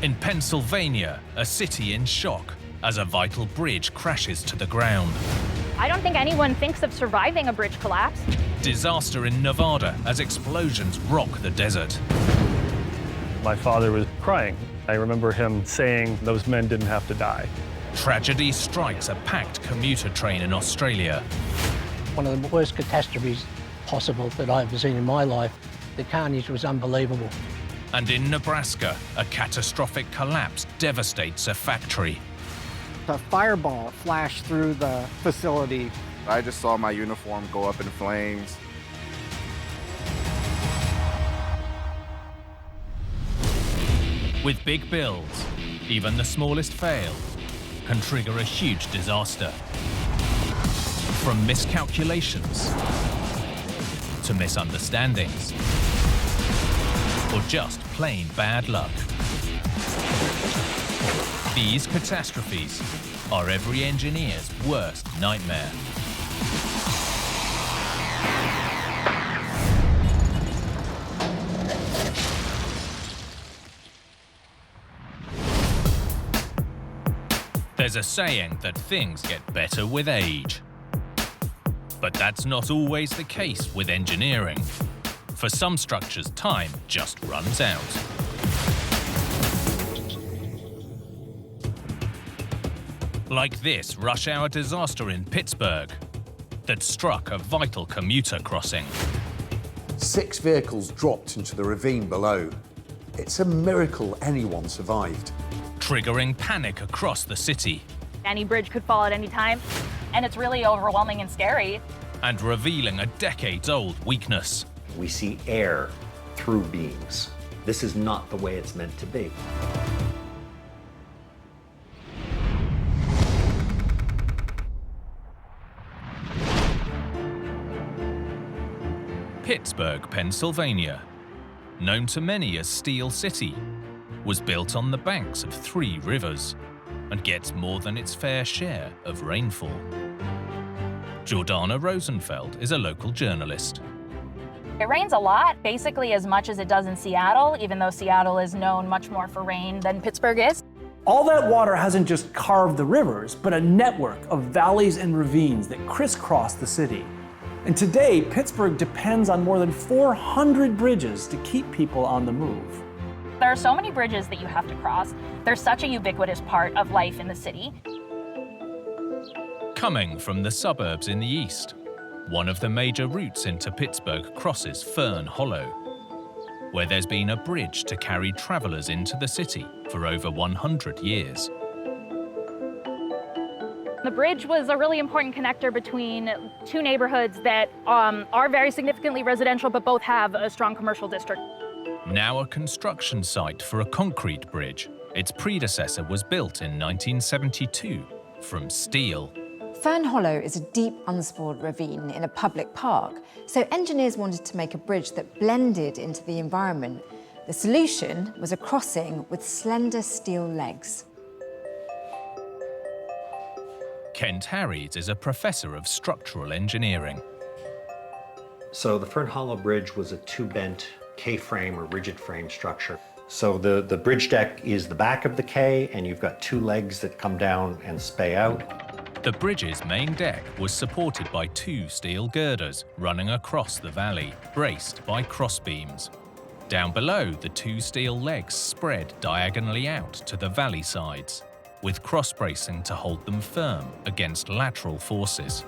In Pennsylvania, a city in shock as a vital bridge crashes to the ground. I don't think anyone thinks of surviving a bridge collapse. Disaster in Nevada as explosions rock the desert. My father was crying. I remember him saying those men didn't have to die. Tragedy strikes a packed commuter train in Australia. One of the worst catastrophes possible that I've ever seen in my life. The carnage was unbelievable. And in Nebraska, a catastrophic collapse devastates a factory. A fireball flashed through the facility. I just saw my uniform go up in flames. With big bills, even the smallest fail can trigger a huge disaster. From miscalculations to misunderstandings, or just plain bad luck. These catastrophes are every engineer's worst nightmare. There's a saying that things get better with age. But that's not always the case with engineering. For some structures, time just runs out. Like this rush hour disaster in Pittsburgh that struck a vital commuter crossing. 6 vehicles dropped into the ravine below. It's a miracle anyone survived. Triggering panic across the city. Any bridge could fall at any time, and it's really overwhelming and scary. And revealing a decades-old weakness. We see air through beams. This is not the way it's meant to be. Pittsburgh, Pennsylvania, known to many as Steel City, was built on the banks of 3 rivers and gets more than its fair share of rainfall. Jordana Rosenfeld is a local journalist. It rains a lot, basically as much as it does in Seattle, even though Seattle is known much more for rain than Pittsburgh is. All that water hasn't just carved the rivers, but a network of valleys and ravines that crisscross the city. And today, Pittsburgh depends on more than 400 bridges to keep people on the move. There are so many bridges that you have to cross. They're such a ubiquitous part of life in the city. Coming from the suburbs in the east, one of the major routes into Pittsburgh crosses Fern Hollow, where there's been a bridge to carry travelers into the city for over 100 years. The bridge was a really important connector between 2 neighborhoods that are very significantly residential, but both have a strong commercial district. Now a construction site for a concrete bridge, its predecessor was built in 1972 from steel. Fern Hollow is a deep, unspoiled ravine in a public park, so engineers wanted to make a bridge that blended into the environment. The solution was a crossing with slender steel legs. Kent Harries is a professor of structural engineering. So the Fern Hollow Bridge was a 2-bent K-frame or rigid frame structure. So the bridge deck is the back of the K, and you've got 2 legs that come down and spay out. The bridge's main deck was supported by 2 steel girders running across the valley, braced by crossbeams. Down below, the 2 steel legs spread diagonally out to the valley sides, with cross-bracing to hold them firm against lateral forces.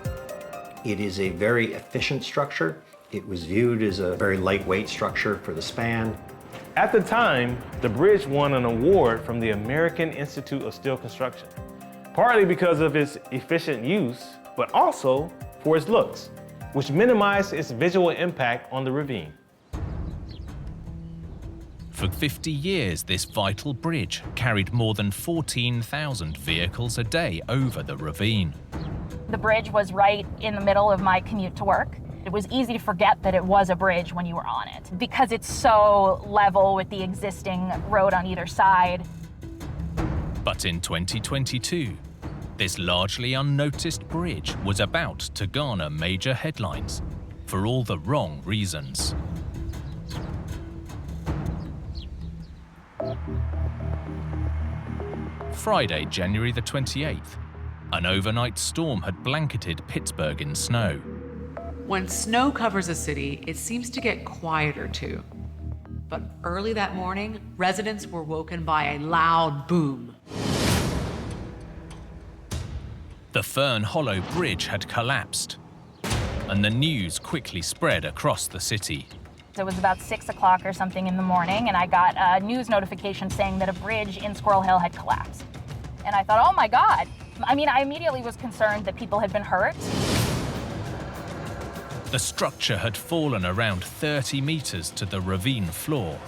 It is a very efficient structure. It was viewed as a very lightweight structure for the span. At the time, the bridge won an award from the American Institute of Steel Construction, partly because of its efficient use, but also for its looks, which minimized its visual impact on the ravine. For 50 years, this vital bridge carried more than 14,000 vehicles a day over the ravine. The bridge was right in the middle of my commute to work. It was easy to forget that it was a bridge when you were on it, because it's so level with the existing road on either side. But in 2022, this largely unnoticed bridge was about to garner major headlines for all the wrong reasons. Friday, January the 28th, an overnight storm had blanketed Pittsburgh in snow. When snow covers a city, it seems to get quieter too. But early that morning, residents were woken by a loud boom. The Fern Hollow Bridge had collapsed, and the news quickly spread across the city. It was about 6 o'clock or something in the morning, and I got a news notification saying that a bridge in Squirrel Hill had collapsed. And I thought, oh my God. I mean, I immediately was concerned that people had been hurt. The structure had fallen around 30 meters to the ravine floor,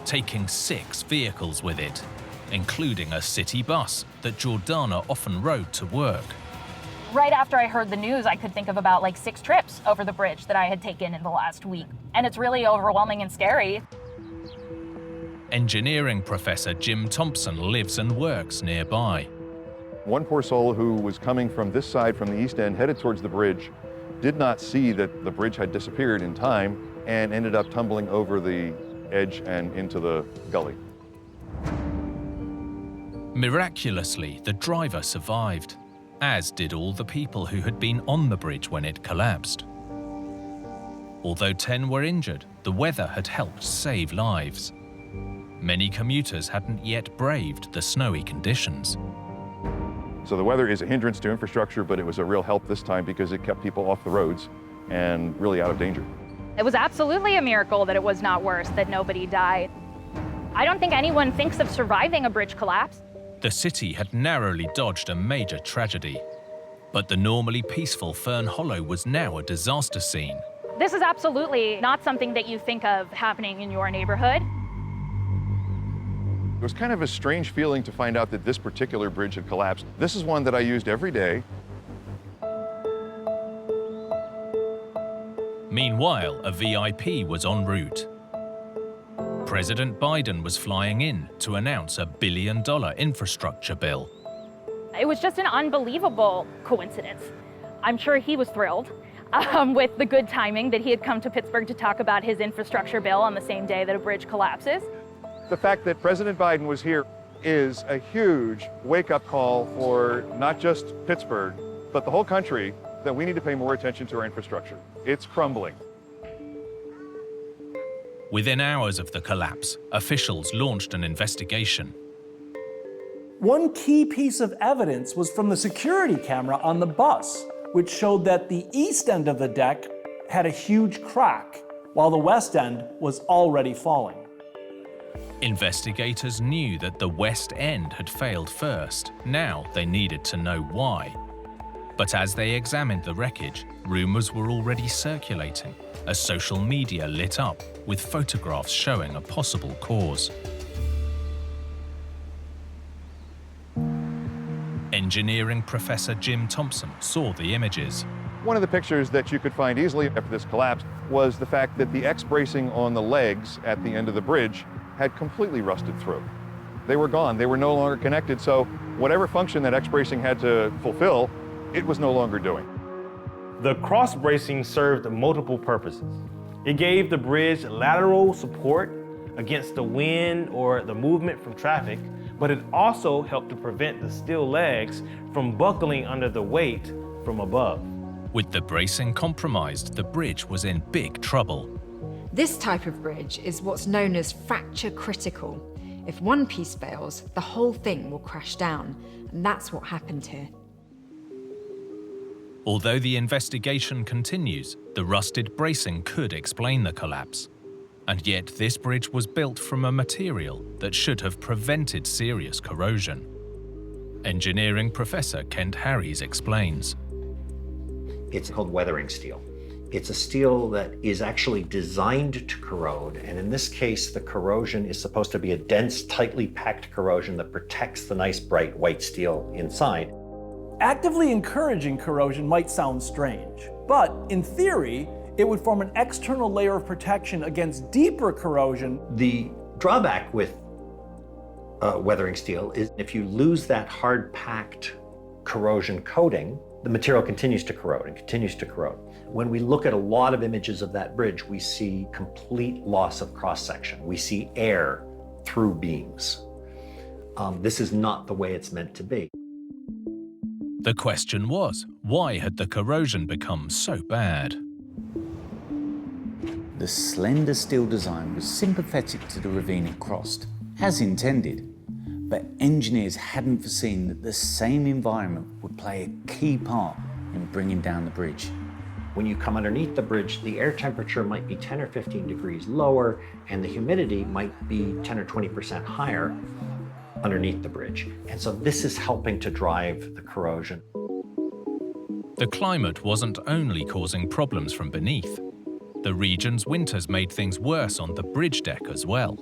taking 6 vehicles with it, including a city bus that Jordana often rode to work. Right after I heard the news, I could think of about like 6 trips over the bridge that I had taken in the last week. And it's really overwhelming and scary. Engineering professor Jim Thompson lives and works nearby. One poor soul who was coming from this side, from the east end, headed towards the bridge, did not see that the bridge had disappeared in time and ended up tumbling over the edge and into the gully. Miraculously, the driver survived, as did all the people who had been on the bridge when it collapsed. Although 10 were injured, the weather had helped save lives. Many commuters hadn't yet braved the snowy conditions. So the weather is a hindrance to infrastructure, but it was a real help this time because it kept people off the roads and really out of danger. It was absolutely a miracle that it was not worse, that nobody died. I don't think anyone thinks of surviving a bridge collapse. The city had narrowly dodged a major tragedy, but the normally peaceful Fern Hollow was now a disaster scene. This is absolutely not something that you think of happening in your neighborhood. It was kind of a strange feeling to find out that this particular bridge had collapsed. This is one that I used every day. Meanwhile, a VIP was en route. President Biden was flying in to announce a $1 billion infrastructure bill. It was just an unbelievable coincidence. I'm sure he was thrilled with the good timing that he had come to Pittsburgh to talk about his infrastructure bill on the same day that a bridge collapses. The fact that President Biden was here is a huge wake-up call for not just Pittsburgh, but the whole country, that we need to pay more attention to our infrastructure. It's crumbling. Within hours of the collapse, officials launched an investigation. One key piece of evidence was from the security camera on the bus, which showed that the east end of the deck had a huge crack, while the west end was already falling. Investigators knew that the west end had failed first. Now they needed to know why. But as they examined the wreckage, rumors were already circulating as social media lit up with photographs showing a possible cause. Engineering professor Jim Thompson saw the images. One of the pictures that you could find easily after this collapse was the fact that the X-bracing on the legs at the end of the bridge had completely rusted through. They were gone. They were no longer connected, so whatever function that X-bracing had to fulfill, it was no longer doing. The cross bracing served multiple purposes. It gave the bridge lateral support against the wind or the movement from traffic, but it also helped to prevent the steel legs from buckling under the weight from above. With the bracing compromised, the bridge was in big trouble. This type of bridge is what's known as fracture critical. If one piece fails, the whole thing will crash down, and that's what happened here. Although the investigation continues, the rusted bracing could explain the collapse. And yet this bridge was built from a material that should have prevented serious corrosion. Engineering professor Kent Harries explains. It's called weathering steel. It's a steel that is actually designed to corrode, and in this case, the corrosion is supposed to be a dense, tightly packed corrosion that protects the nice, bright white steel inside. Actively encouraging corrosion might sound strange, but in theory, it would form an external layer of protection against deeper corrosion. The drawback with weathering steel is if you lose that hard-packed corrosion coating, the material continues to corrode and continues to corrode. When we look at a lot of images of that bridge, we see complete loss of cross-section. We see air through beams. This is not the way it's meant to be. The question was, why had the corrosion become so bad? The slender steel design was sympathetic to the ravine it crossed, as intended, but engineers hadn't foreseen that the same environment would play a key part in bringing down the bridge. When you come underneath the bridge, the air temperature might be 10 or 15 degrees lower, and the humidity might be 10 or 20% higher underneath the bridge. And so this is helping to drive the corrosion. The climate wasn't only causing problems from beneath. The region's winters made things worse on the bridge deck as well.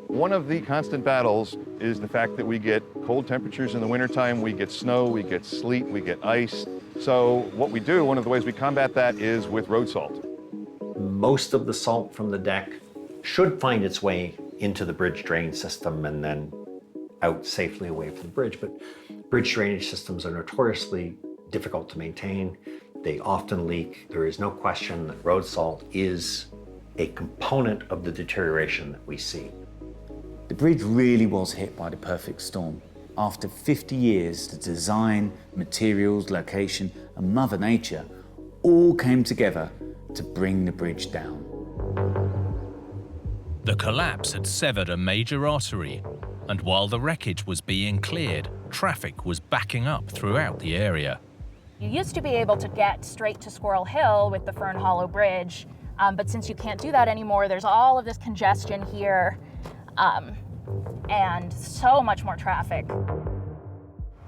One of the constant battles is the fact that we get cold temperatures in the wintertime, we get snow, we get sleet, we get ice. So what we do, one of the ways we combat that is with road salt. Most of the salt from the deck should find its way into the bridge drain system and then out safely away from the bridge. But bridge drainage systems are notoriously difficult to maintain. They often leak. There is no question that road salt is a component of the deterioration that we see. The bridge really was hit by the perfect storm. After 50 years, the design, materials, location, and Mother Nature all came together to bring the bridge down. The collapse had severed a major artery, and while the wreckage was being cleared, traffic was backing up throughout the area. You used to be able to get straight to Squirrel Hill with the Fern Hollow Bridge, but since you can't do that anymore, there's all of this congestion here, and so much more traffic.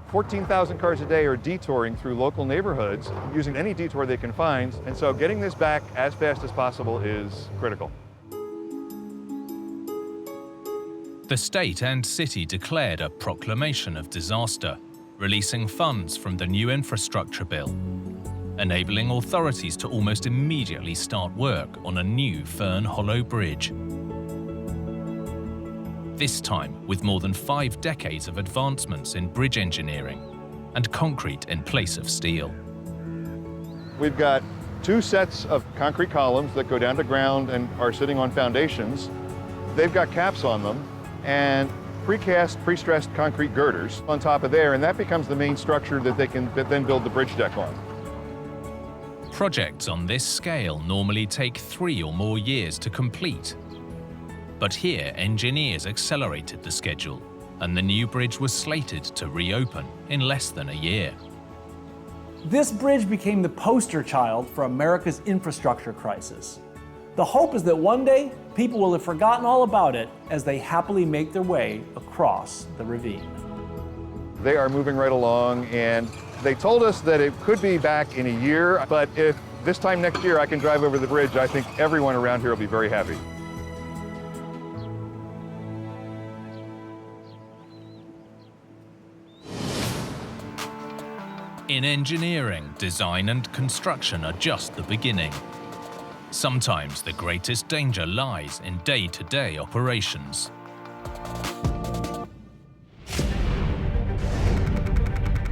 14,000 cars a day are detouring through local neighborhoods using any detour they can find, and so getting this back as fast as possible is critical. The state and city declared a proclamation of disaster, releasing funds from the new infrastructure bill, enabling authorities to almost immediately start work on a new Fern Hollow Bridge. This time with more than 5 decades of advancements in bridge engineering and concrete in place of steel. We've got 2 sets of concrete columns that go down to ground and are sitting on foundations. They've got caps on them and precast, pre-stressed concrete girders on top of there, and that becomes the main structure that they can then build the bridge deck on. Projects on this scale normally take 3 or more years to complete. But here, engineers accelerated the schedule, and the new bridge was slated to reopen in less than a year. This bridge became the poster child for America's infrastructure crisis. The hope is that one day, people will have forgotten all about it as they happily make their way across the ravine. They are moving right along, and they told us that it could be back in a year, but if this time next year I can drive over the bridge, I think everyone around here will be very happy. In engineering, design and construction are just the beginning. Sometimes the greatest danger lies in day-to-day operations.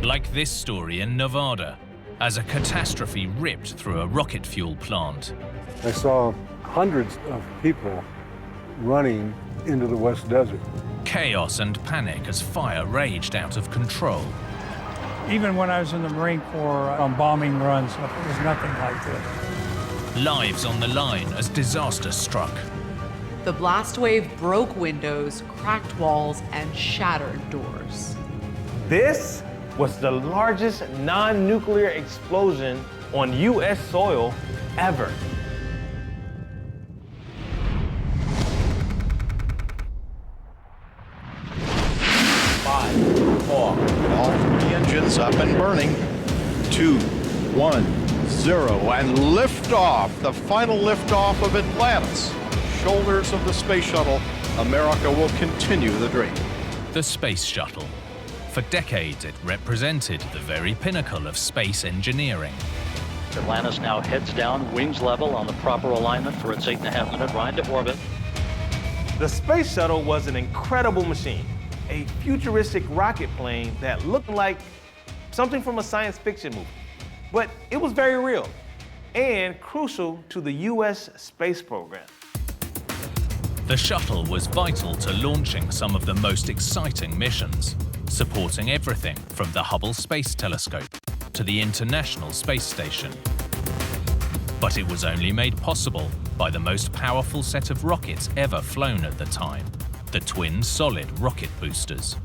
Like this story in Nevada, as a catastrophe ripped through a rocket fuel plant. I saw hundreds of people running into the West Desert. Chaos and panic as fire raged out of control. Even when I was in the Marine Corps on bombing runs, it was nothing like this. Lives on the line as disaster struck. The blast wave broke windows, cracked walls, and shattered doors. This was the largest non-nuclear explosion on U.S. soil ever. All 3 engines up and burning. 2, 1, 0, and liftoff, the final liftoff of Atlantis. On the shoulders of the space shuttle, America will continue the dream. The space shuttle. For decades, it represented the very pinnacle of space engineering. Atlantis now heads down, wings level on the proper alignment for its 8.5-minute ride to orbit. The space shuttle was an incredible machine, a futuristic rocket plane that looked like something from a science fiction movie. But it was very real and crucial to the U.S. space program. The shuttle was vital to launching some of the most exciting missions, supporting everything from the Hubble Space Telescope to the International Space Station. But it was only made possible by the most powerful set of rockets ever flown at the time, the twin solid rocket boosters.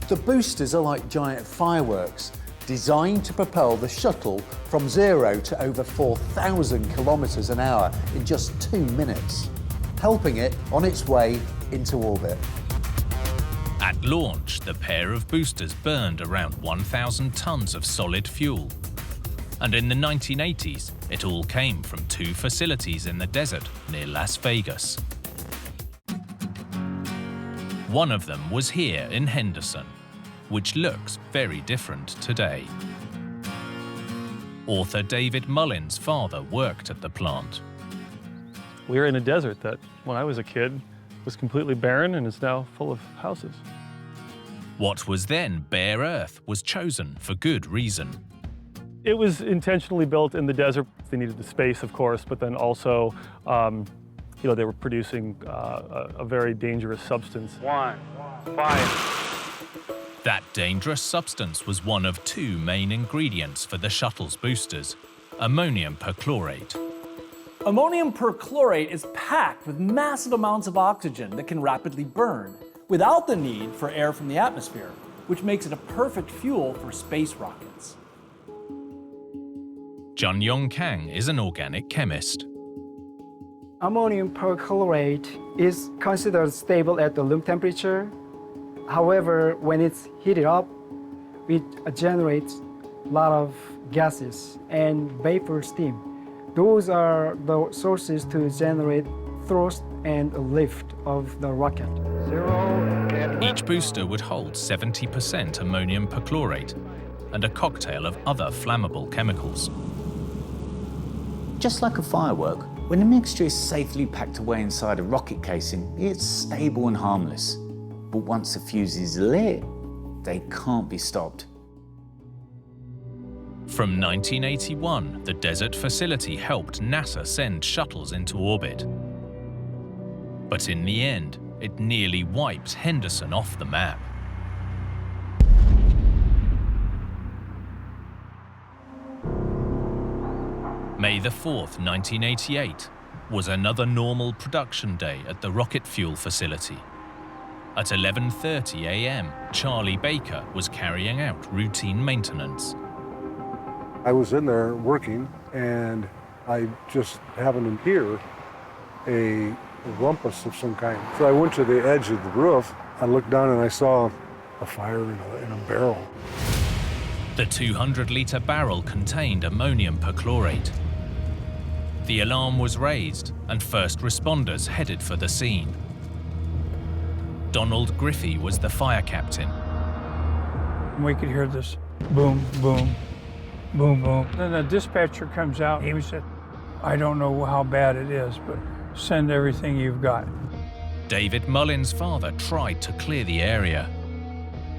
The boosters are like giant fireworks, designed to propel the shuttle from 0 to over 4,000 kilometers an hour in just 2 minutes, helping it on its way into orbit. At launch, the pair of boosters burned around 1,000 tons of solid fuel. And in the 1980s, it all came from 2 facilities in the desert near Las Vegas. One of them was here in Henderson, which looks very different today. Author David Mullin's father worked at the plant. We're in a desert that, when I was a kid, was completely barren and is now full of houses. What was then bare earth was chosen for good reason. It was intentionally built in the desert. They needed the space, of course, but then also, they were producing a very dangerous substance. Fire. That dangerous substance was one of 2 main ingredients for the shuttle's boosters, ammonium perchlorate. Ammonium perchlorate is packed with massive amounts of oxygen that can rapidly burn, without the need for air from the atmosphere, which makes it a perfect fuel for space rockets. Jun-Yong Kang is an organic chemist. Ammonium perchlorate is considered stable at the room temperature. However, when it's heated up, it generates a lot of gases and vapor steam. Those are the sources to generate thrust and lift of the rocket. Each booster would hold 70% ammonium perchlorate and a cocktail of other flammable chemicals. Just like a firework, when the mixture is safely packed away inside a rocket casing, it's stable and harmless. But once the fuse is lit, they can't be stopped. From 1981, the desert facility helped NASA send shuttles into orbit. But in the end, it nearly wiped Henderson off the map. May the 4th, 1988, was another normal production day at the rocket fuel facility. At 11:30 a.m., Charlie Baker was carrying out routine maintenance. I was in there working, and I just happened to hear a rumpus of some kind. So I went to the edge of the roof. I looked down and I saw a fire in a barrel. The 200-liter barrel contained ammonium perchlorate. The alarm was raised, and first responders headed for the scene. Donald Griffey was the fire captain. We could hear this boom, boom, boom, boom. Then the dispatcher comes out. He said, I don't know how bad it is, but send everything you've got. David Mullin's father tried to clear the area.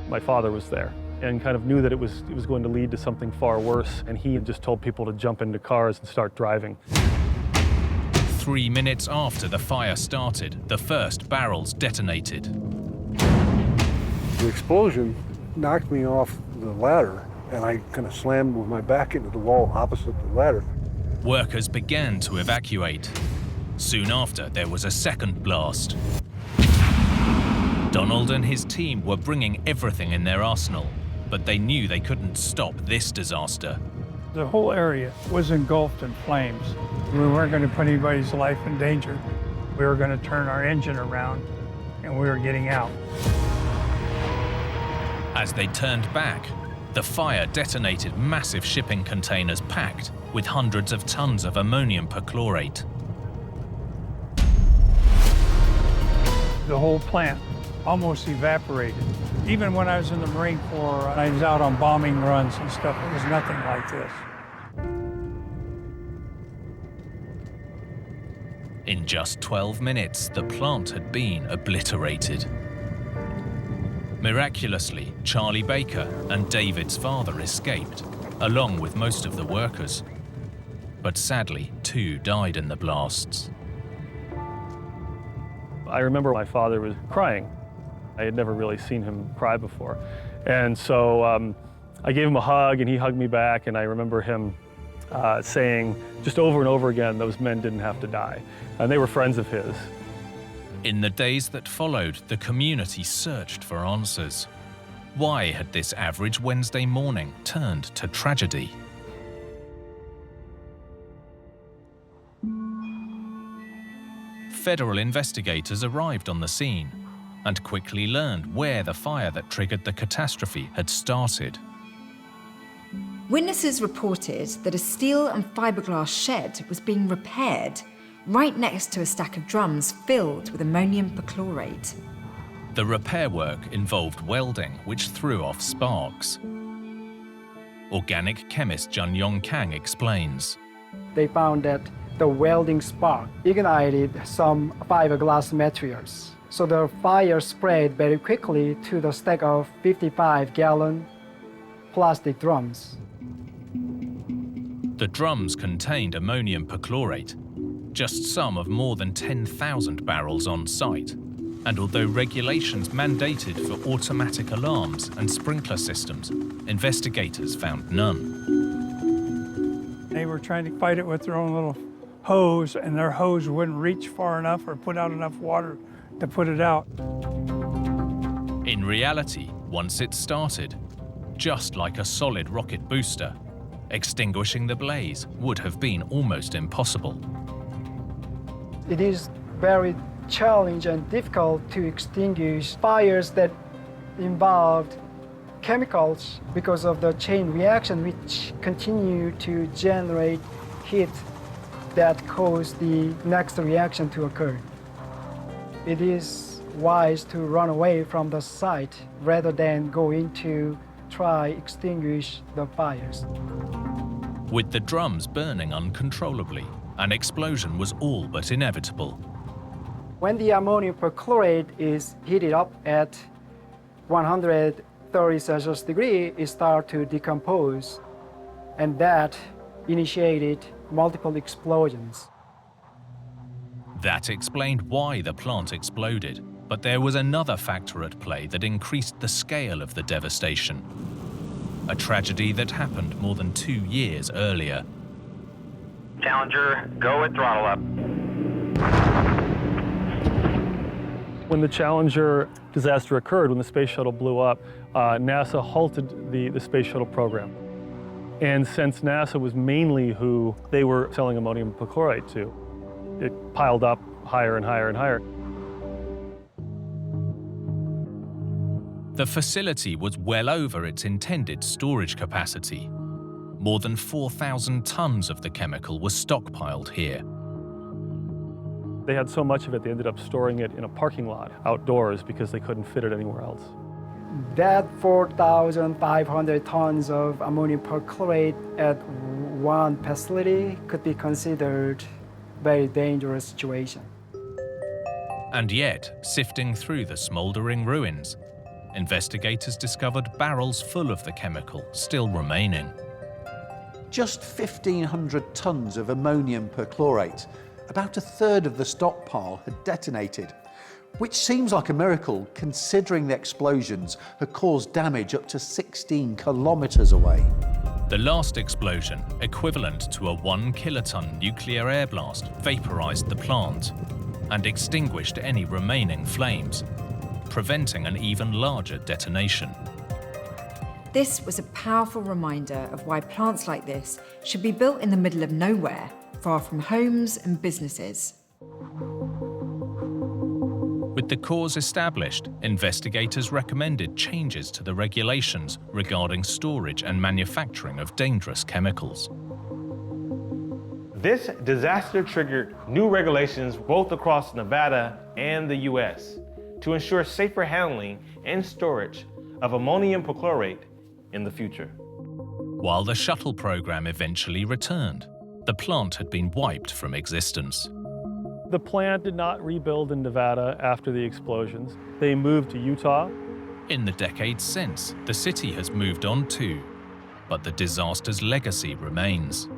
My father was there and kind of knew that it was going to lead to something far worse, and he had just told people to jump into cars and start driving. 3 minutes after the fire started, the first barrels detonated. The explosion knocked me off the ladder, and I kind of slammed with my back into the wall opposite the ladder. Workers began to evacuate. Soon after, there was a second blast. Donald and his team were bringing everything in their arsenal, but they knew they couldn't stop this disaster. The whole area was engulfed in flames. We weren't going to put anybody's life in danger. We were going to turn our engine around, and we were getting out. As they turned back, the fire detonated massive shipping containers packed with hundreds of tons of ammonium perchlorate. The whole plant almost evaporated. Even when I was in the Marine Corps, I was out on bombing runs and stuff, it was nothing like this. In just 12 minutes, the plant had been obliterated. Miraculously, Charlie Baker and David's father escaped, along with most of the workers. But sadly, 2 died in the blasts. I remember my father was crying. I had never really seen him cry before. And so I gave him a hug and he hugged me back, and I remember him saying just over and over again, those men didn't have to die. And they were friends of his. In the days that followed, the community searched for answers. Why had this average Wednesday morning turned to tragedy? Federal investigators arrived on the scene and quickly learned where the fire that triggered the catastrophe had started. Witnesses reported that a steel and fiberglass shed was being repaired right next to a stack of drums filled with ammonium perchlorate. The repair work involved welding, which threw off sparks. Organic chemist Jun Yong Kang explains. They found that the welding spark ignited some fiberglass materials. So the fire spread very quickly to the stack of 55-gallon plastic drums. The drums contained ammonium perchlorate, just some of more than 10,000 barrels on site. And although regulations mandated for automatic alarms and sprinkler systems, investigators found none. They were trying to fight it with their own little hose, and their hose wouldn't reach far enough or put out enough water to put it out. In reality, once it started, just like a solid rocket booster, extinguishing the blaze would have been almost impossible. It is very challenging and difficult to extinguish fires that involved chemicals because of the chain reaction which continue to generate heat that cause the next reaction to occur. It is wise to run away from the site rather than go in to try extinguish the fires. With the drums burning uncontrollably, an explosion was all but inevitable. When the ammonium perchlorate is heated up at 130 Celsius degree, it starts to decompose, and that initiated multiple explosions. That explained why the plant exploded, but there was another factor at play that increased the scale of the devastation. A tragedy that happened more than 2 years earlier. Challenger, go at throttle up. When the Challenger disaster occurred, when the space shuttle blew up, NASA halted the space shuttle program. And since NASA was mainly who they were selling ammonium perchlorate to, it piled up higher and higher and higher. The facility was well over its intended storage capacity. More than 4,000 tons of the chemical was stockpiled here. They had so much of it, they ended up storing it in a parking lot outdoors because they couldn't fit it anywhere else. That 4,500 tons of ammonium perchlorate at one facility could be considered a very dangerous situation. And yet, sifting through the smoldering ruins, investigators discovered barrels full of the chemical still remaining. Just 1,500 tons of ammonium perchlorate, about a third of the stockpile, had detonated, which seems like a miracle considering the explosions had caused damage up to 16 kilometers away. The last explosion, equivalent to a 1 kiloton nuclear air blast, vaporized the plant and extinguished any remaining flames, preventing an even larger detonation. This was a powerful reminder of why plants like this should be built in the middle of nowhere, far from homes and businesses. With the cause established, investigators recommended changes to the regulations regarding storage and manufacturing of dangerous chemicals. This disaster triggered new regulations both across Nevada and the US to ensure safer handling and storage of ammonium perchlorate in the future. While the shuttle program eventually returned, the plant had been wiped from existence. The plant did not rebuild in Nevada after the explosions. They moved to Utah. In the decades since, the city has moved on too, but the disaster's legacy remains.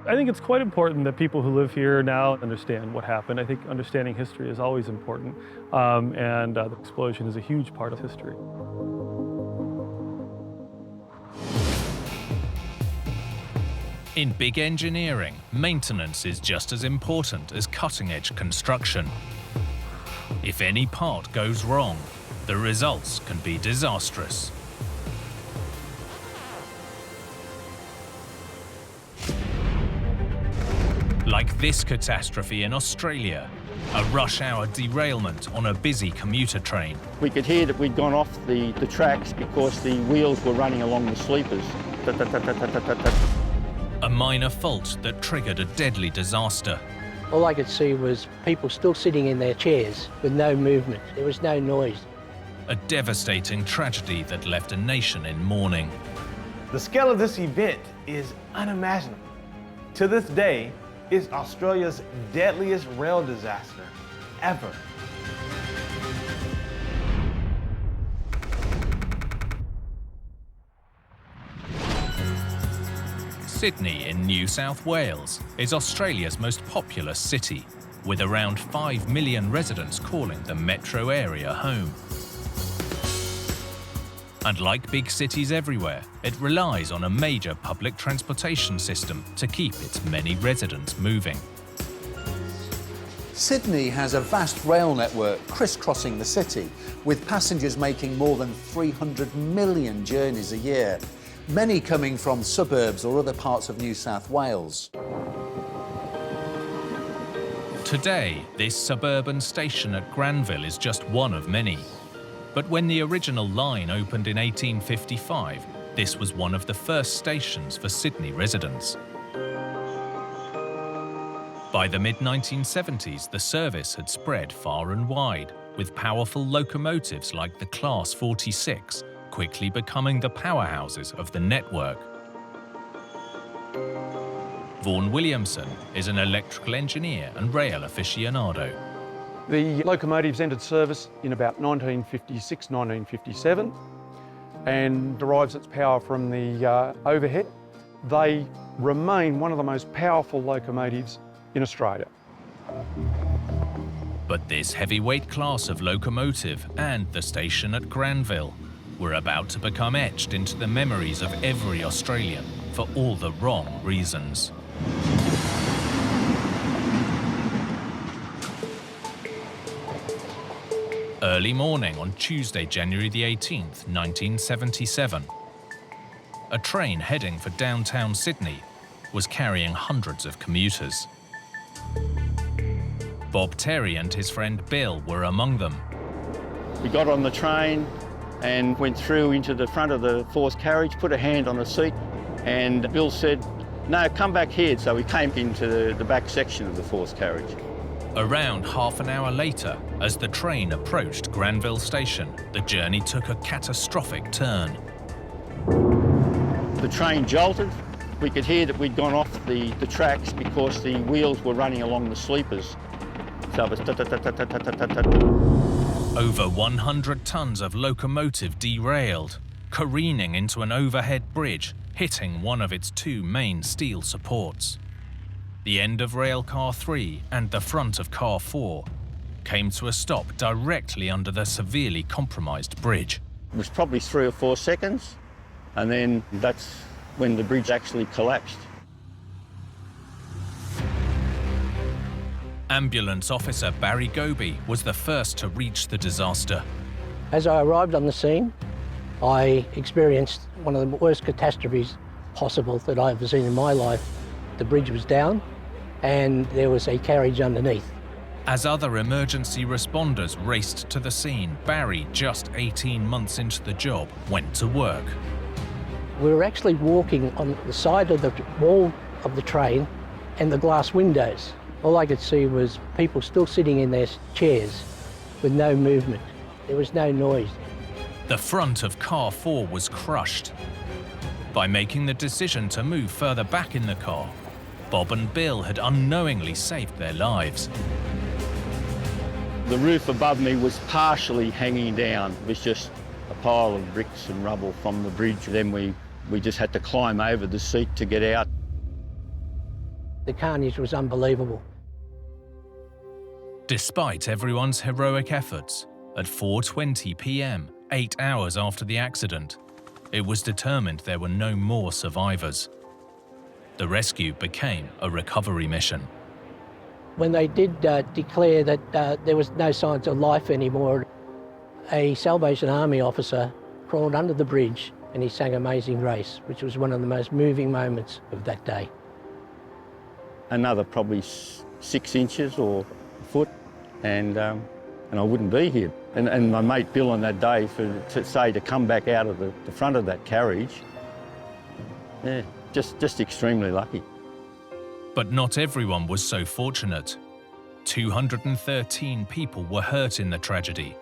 I think it's quite important that people who live here now understand what happened. I think understanding history is always important, and the explosion is a huge part of history. In big engineering, maintenance is just as important as cutting-edge construction. If any part goes wrong, the results can be disastrous. Like this catastrophe in Australia, a rush-hour derailment on a busy commuter train. We could hear that we'd gone off the tracks because the wheels were running along the sleepers. A minor fault that triggered a deadly disaster. All I could see was people still sitting in their chairs with no movement. There was no noise. A devastating tragedy that left a nation in mourning. The scale of this event is unimaginable. To this day, it's Australia's deadliest rail disaster ever. Sydney in New South Wales is Australia's most populous city, with around 5 million residents calling the metro area home. And like big cities everywhere, it relies on a major public transportation system to keep its many residents moving. Sydney has a vast rail network crisscrossing the city, with passengers making more than 300 million journeys a year, many coming from suburbs or other parts of New South Wales. Today, this suburban station at Granville is just one of many. But when the original line opened in 1855, this was one of the first stations for Sydney residents. By the mid-1970s, the service had spread far and wide, with powerful locomotives like the Class 46, quickly becoming the powerhouses of the network. Vaughan Williamson is an electrical engineer and rail aficionado. The locomotives entered service in about 1956, 1957 and derives its power from the overhead. They remain one of the most powerful locomotives in Australia. But this heavyweight class of locomotive and the station at Granville were about to become etched into the memories of every Australian for all the wrong reasons. Early morning on Tuesday, January the 18th, 1977. A train heading for downtown Sydney was carrying hundreds of commuters. Bob Terry and his friend Bill were among them. We got on the train and went through into the front of the fourth carriage, put a hand on the seat, and Bill said, "No, come back here." So we came into the back section of the fourth carriage. Around half an hour later, as the train approached Granville Station, the journey took a catastrophic turn. The train jolted. We could hear that we'd gone off the tracks because the wheels were running along the sleepers. So it was Over 100 tons of locomotive derailed, careening into an overhead bridge, hitting one of its two main steel supports. The end of rail car 3 and the front of car 4 came to a stop directly under the severely compromised bridge. It was probably 3 or 4 seconds, and then that's when the bridge actually collapsed. Ambulance officer Barry Goby was the first to reach the disaster. As I arrived on the scene, I experienced one of the worst catastrophes possible that I've ever seen in my life. The bridge was down and there was a carriage underneath. As other emergency responders raced to the scene, Barry, just 18 months into the job, went to work. We were actually walking on the side of the wall of the train and the glass windows. All I could see was people still sitting in their chairs with no movement. There was no noise. The front of car 4 was crushed. By making the decision to move further back in the car, Bob and Bill had unknowingly saved their lives. The roof above me was partially hanging down. It was just a pile of bricks and rubble from the bridge. Then we just had to climb over the seat to get out. The carnage was unbelievable. Despite everyone's heroic efforts, at 4:20 p.m., 8 hours after the accident, it was determined there were no more survivors. The rescue became a recovery mission. When they did declare that there was no signs of life anymore, a Salvation Army officer crawled under the bridge and he sang Amazing Grace, which was one of the most moving moments of that day. Another probably 6 inches or a foot, and I wouldn't be here. And my mate Bill on that day, to come back out of the front of that carriage, yeah, just extremely lucky. But not everyone was so fortunate. 213 people were hurt in the tragedy,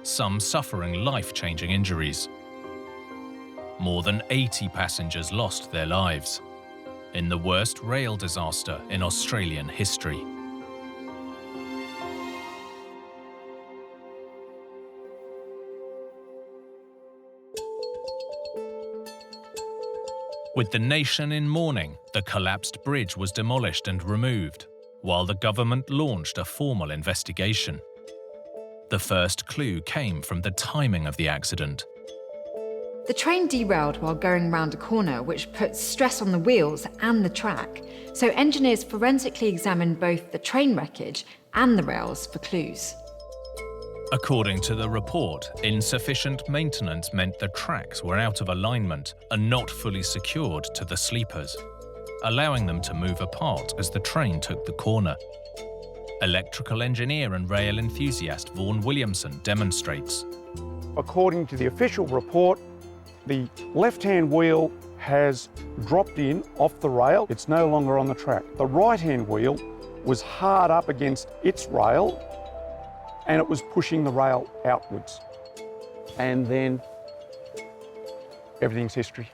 some suffering life-changing injuries. More than 80 passengers lost their lives in the worst rail disaster in Australian history. With the nation in mourning, the collapsed bridge was demolished and removed, while the government launched a formal investigation. The first clue came from the timing of the accident. The train derailed while going round a corner, which put stress on the wheels and the track, so engineers forensically examined both the train wreckage and the rails for clues. According to the report, insufficient maintenance meant the tracks were out of alignment and not fully secured to the sleepers, allowing them to move apart as the train took the corner. Electrical engineer and rail enthusiast Vaughan Williamson demonstrates. According to the official report, the left-hand wheel has dropped in off the rail. It's no longer on the track. The right-hand wheel was hard up against its rail and it was pushing the rail outwards. And then everything's history.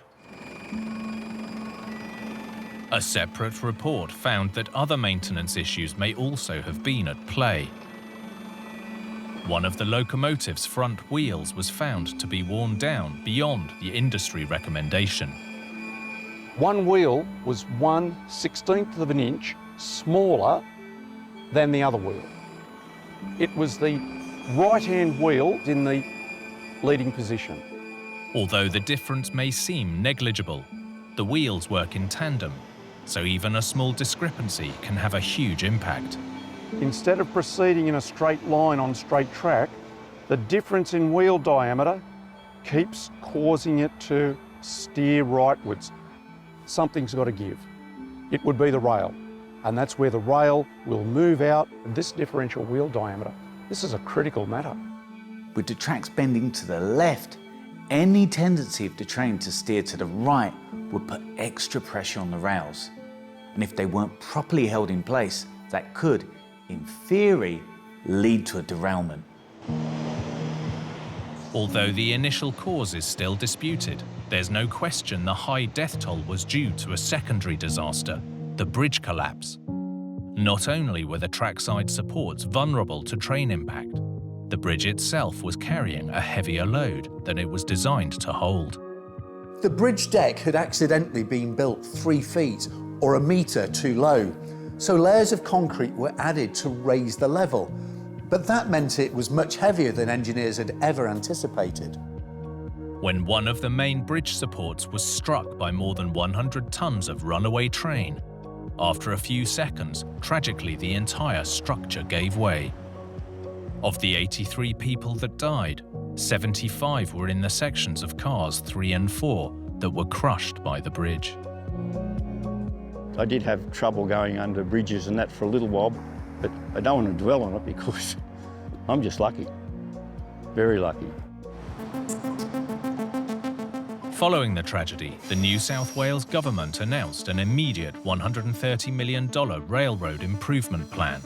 A separate report found that other maintenance issues may also have been at play. One of the locomotive's front wheels was found to be worn down beyond the industry recommendation. One wheel was 1/16 of an inch smaller than the other wheel. It was the right-hand wheel in the leading position. Although the difference may seem negligible, the wheels work in tandem, so even a small discrepancy can have a huge impact. Instead of proceeding in a straight line on straight track, the difference in wheel diameter keeps causing it to steer rightwards. Something's got to give. It would be the rail, and that's where the rail will move out this differential wheel diameter. This is a critical matter. With the tracks bending to the left, any tendency of the train to steer to the right would put extra pressure on the rails. And if they weren't properly held in place, that could, in theory, lead to a derailment. Although the initial cause is still disputed, there's no question the high death toll was due to a secondary disaster, the bridge collapse. Not only were the trackside supports vulnerable to train impact, the bridge itself was carrying a heavier load than it was designed to hold. The bridge deck had accidentally been built 3 feet or a metre too low, so layers of concrete were added to raise the level. But that meant it was much heavier than engineers had ever anticipated. When one of the main bridge supports was struck by more than 100 tons of runaway train, after a few seconds, tragically the entire structure gave way. Of the 83 people that died, 75 were in the sections of cars 3 and 4 that were crushed by the bridge. I did have trouble going under bridges and that for a little while, but I don't want to dwell on it because I'm just lucky, very lucky. Following the tragedy, the New South Wales government announced an immediate $130 million railroad improvement plan,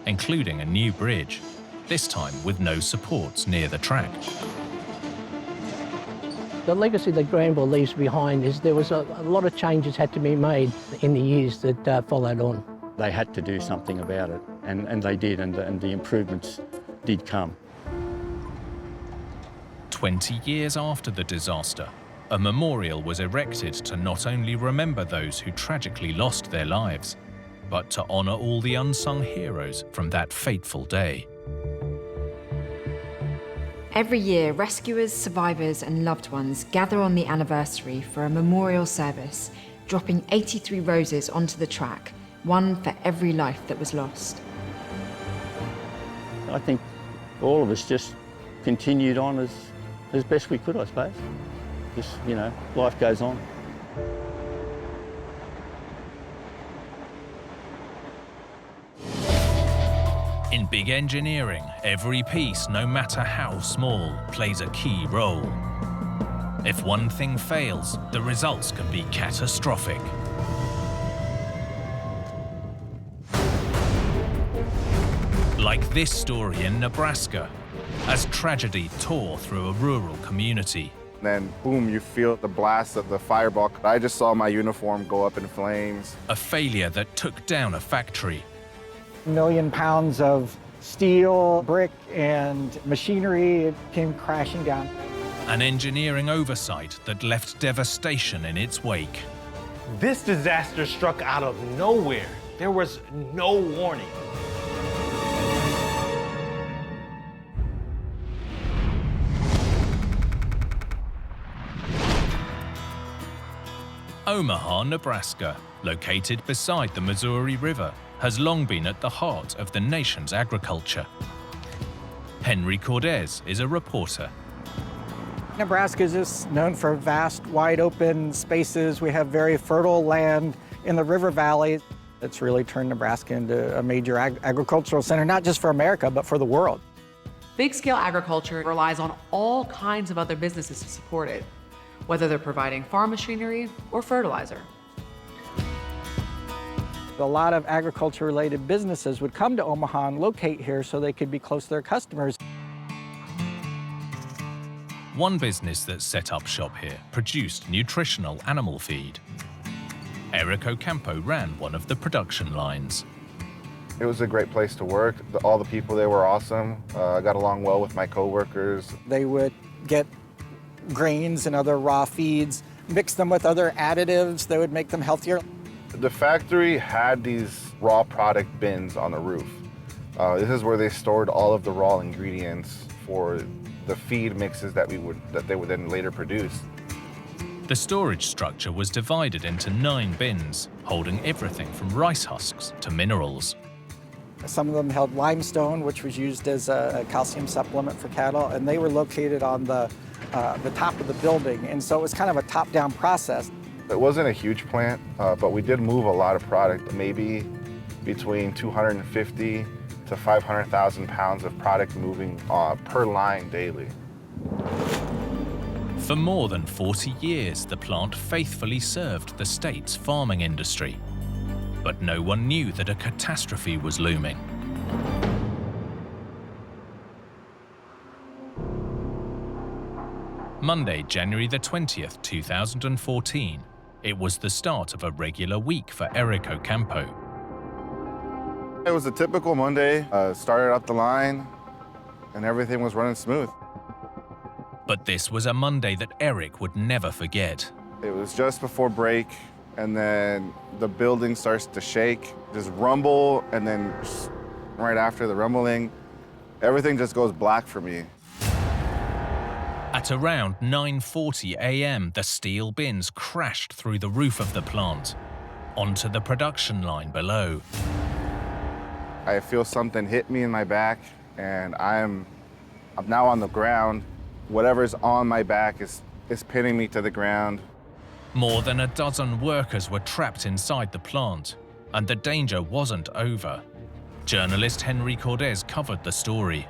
including a new bridge, this time with no supports near the track. The legacy that Granville leaves behind is there was a lot of changes had to be made in the years that followed on. They had to do something about it, and they did, and the improvements did come. 20 years after the disaster, a memorial was erected to not only remember those who tragically lost their lives, but to honor all the unsung heroes from that fateful day. Every year, rescuers, survivors and loved ones gather on the anniversary for a memorial service, dropping 83 roses onto the track, one for every life that was lost. I think all of us just continued on as best we could, I suppose. Just, you know, life goes on. In big engineering, every piece, no matter how small, plays a key role. If one thing fails, the results can be catastrophic. Like this story in Nebraska, as tragedy tore through a rural community. Then, boom, you feel the blast of the fireball. I just saw my uniform go up in flames. A failure that took down a factory. Million pounds of steel, brick, and machinery came crashing down. An engineering oversight that left devastation in its wake. This disaster struck out of nowhere. There was no warning. Omaha, Nebraska, located beside the Missouri River, has long been at the heart of the nation's agriculture. Henry Cordes is a reporter. Nebraska is just known for vast, wide open spaces. We have very fertile land in the river valley. It's really turned Nebraska into a major agricultural center, not just for America, but for the world. Big-scale agriculture relies on all kinds of other businesses to support it, whether they're providing farm machinery or fertilizer. A lot of agriculture-related businesses would come to Omaha and locate here so they could be close to their customers. One business that set up shop here produced nutritional animal feed. Eric Ocampo ran one of the production lines. It was a great place to work. All the people there were awesome. I got along well with my coworkers. They would get grains and other raw feeds, mix them with other additives that would make them healthier. The factory had these raw product bins on the roof. This is where they stored all of the raw ingredients for the feed mixes that they would then later produce. The storage structure was divided into 9 bins, holding everything from rice husks to minerals. Some of them held limestone, which was used as a calcium supplement for cattle, and they were located on the top of the building, and so it was kind of a top-down process. It wasn't a huge plant, but we did move a lot of product, maybe between 250 to 500,000 pounds of product moving per line daily. For more than 40 years, the plant faithfully served the state's farming industry. But no one knew that a catastrophe was looming. Monday, January the 20th, 2014. It was the start of a regular week for Eric Ocampo. It was a typical Monday. Started up the line, and everything was running smooth. But this was a Monday that Eric would never forget. It was just before break, and then the building starts to shake, just rumble, and then right after the rumbling, everything just goes black for me. At around 9:40 a.m., the steel bins crashed through the roof of the plant, onto the production line below. I feel something hit me in my back, and I'm now on the ground. Whatever's on my back is pinning me to the ground. More than a dozen workers were trapped inside the plant, and the danger wasn't over. Journalist Henry Cordes covered the story.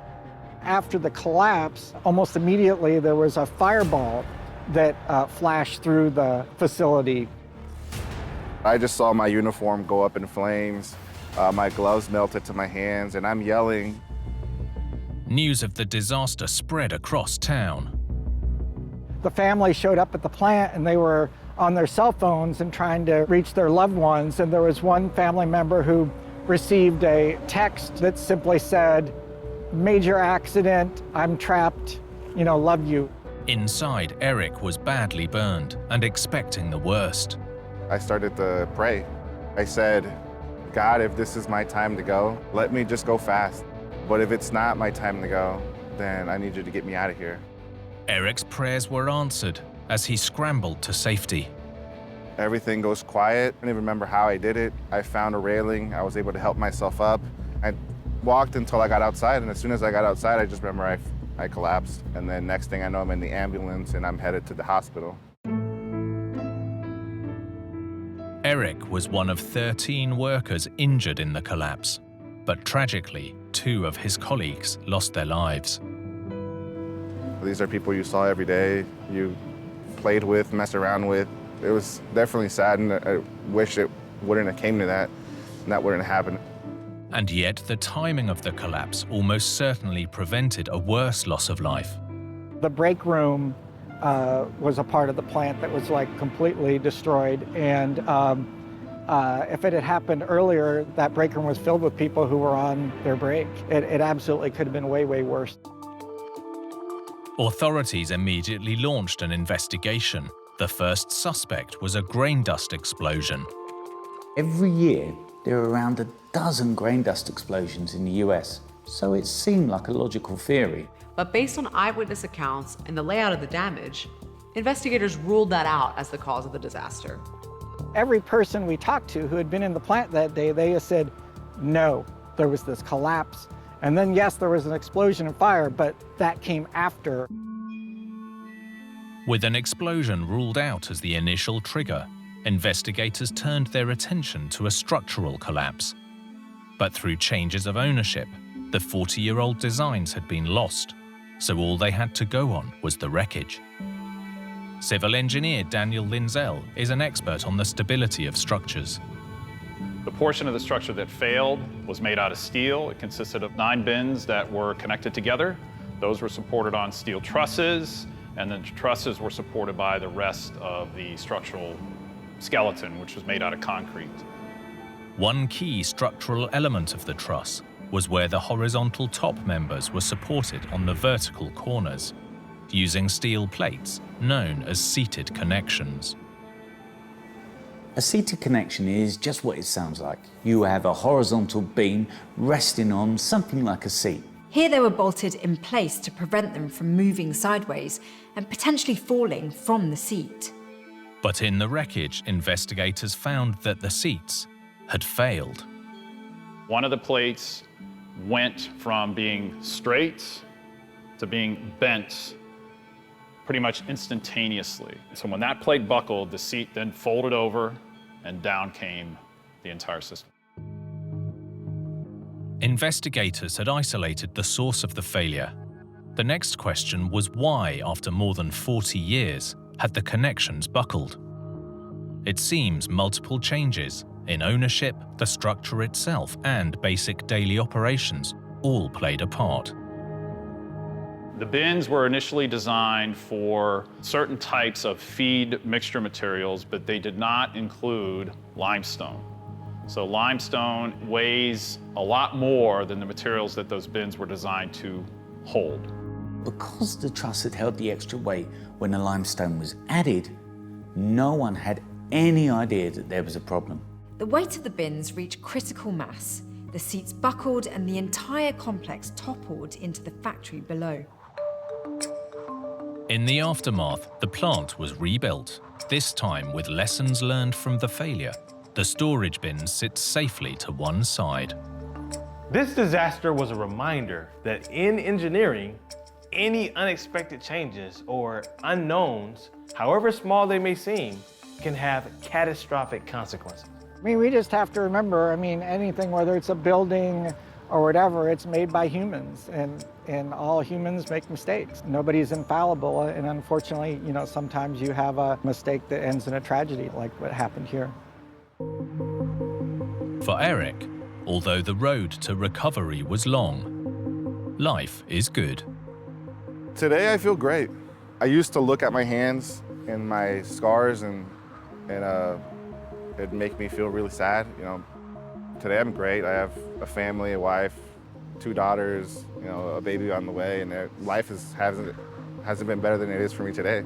After the collapse, almost immediately there was a fireball that flashed through the facility. I just saw my uniform go up in flames. My gloves melted to my hands, and I'm yelling. News of the disaster spread across town. The family showed up at the plant, and they were on their cell phones and trying to reach their loved ones. And there was one family member who received a text that simply said, "Major accident, I'm trapped, love you." Inside, Eric was badly burned and expecting the worst. I started to pray. I said, God, if this is my time to go, let me just go fast. But if it's not my time to go, then I need you to get me out of here. Eric's prayers were answered as he scrambled to safety. Everything goes quiet. I don't even remember how I did it. I found a railing. I was able to help myself up. I walked until I got outside, and as soon as I got outside, I just remember I collapsed. And then next thing I know, I'm in the ambulance and I'm headed to the hospital. Eric was one of 13 workers injured in the collapse, but tragically, 2 of his colleagues lost their lives. These are people you saw every day, you played with, messed around with. It was definitely sad, and I wish it wouldn't have came to that, and that wouldn't have happened. And yet the timing of the collapse almost certainly prevented a worse loss of life. The break room was a part of the plant that was like completely destroyed, and if it had happened earlier, that break room was filled with people who were on their break. It absolutely could have been way, way worse. Authorities immediately launched an investigation. The first suspect was a grain dust explosion. Every year, there are around a dozen grain dust explosions in the US, so it seemed like a logical theory. But based on eyewitness accounts and the layout of the damage, investigators ruled that out as the cause of the disaster. Every person we talked to who had been in the plant that day, they said, no, there was this collapse. And then, yes, there was an explosion and fire, but that came after. With an explosion ruled out as the initial trigger, investigators turned their attention to a structural collapse. But through changes of ownership, the 40-year-old designs had been lost, so all they had to go on was the wreckage. Civil engineer Daniel Linzell is an expert on the stability of structures. The portion of the structure that failed was made out of steel. It consisted of 9 bins that were connected together. Those were supported on steel trusses, and the trusses were supported by the rest of the structural skeleton, which was made out of concrete. One key structural element of the truss was where the horizontal top members were supported on the vertical corners, using steel plates known as seated connections. A seated connection is just what it sounds like. You have a horizontal beam resting on something like a seat. Here they were bolted in place to prevent them from moving sideways and potentially falling from the seat. But in the wreckage, investigators found that the seats had failed. One of the plates went from being straight to being bent pretty much instantaneously. So when that plate buckled, the seat then folded over and down came the entire system. Investigators had isolated the source of the failure. The next question was why, after more than 40 years, had the connections buckled? It seems multiple changes in ownership, the structure itself, and basic daily operations all played a part. The bins were initially designed for certain types of feed mixture materials, but they did not include limestone. So limestone weighs a lot more than the materials that those bins were designed to hold. Because the truss had held the extra weight when the limestone was added, no one had any idea that there was a problem. The weight of the bins reached critical mass. The seats buckled and the entire complex toppled into the factory below. In the aftermath, the plant was rebuilt, this time with lessons learned from the failure. The storage bins sit safely to one side. This disaster was a reminder that in engineering, any unexpected changes or unknowns, however small they may seem, can have catastrophic consequences. I mean, we just have to remember, anything, whether it's a building or whatever, it's made by humans, and all humans make mistakes. Nobody's infallible, and unfortunately, sometimes you have a mistake that ends in a tragedy like what happened here. For Eric, although the road to recovery was long, life is good. Today I feel great. I used to look at my hands and my scars and it'd make me feel really sad. Today I'm great. I have a family, a wife, 2 daughters, a baby on the way, and life hasn't been better than it is for me today.